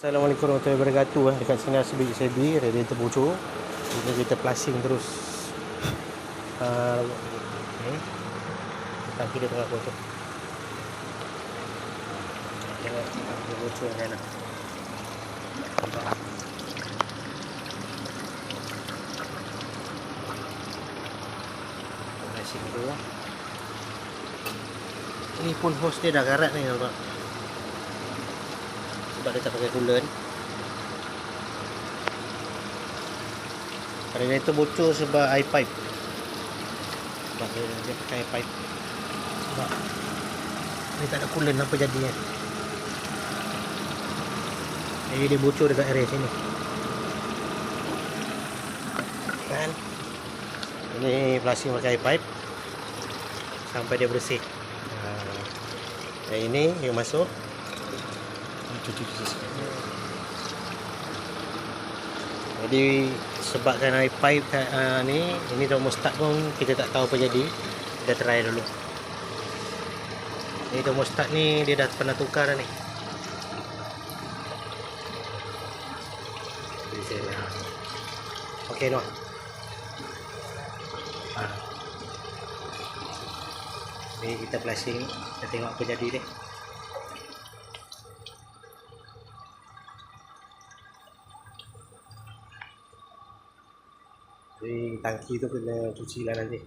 Assalamualaikum warahmatullahi wabarakatuh. Dekat sini sebi radiator bocor. Jadi kita plasing terus. Ni tangki dia tengah bocor. Tengok dia bocor kan. Nampak. Plasing dulu lah. Ini pun hose dia dah karat ni, nampak. Sebab dia tak pakai coolant. Radiator bocor sebab air pipe. Sebab dia pakai air pipe. Sebab dia tak ada coolant, apa jadinya. Jadi dia bocor dekat area sini. Kan? Ini plastik pakai air pipe sampai dia bersih. Dan ini yang masuk. Cuci. Jadi sebabkan air pipe ini termostat pun kita tak tahu apa jadi. Kita try dulu. Ini termostat ni dia dah pernah tukar dah ni. Okey noh. Ni kita flashing, kita tengok apa jadi deh. Jadi tangki tu kena cuci lah nanti.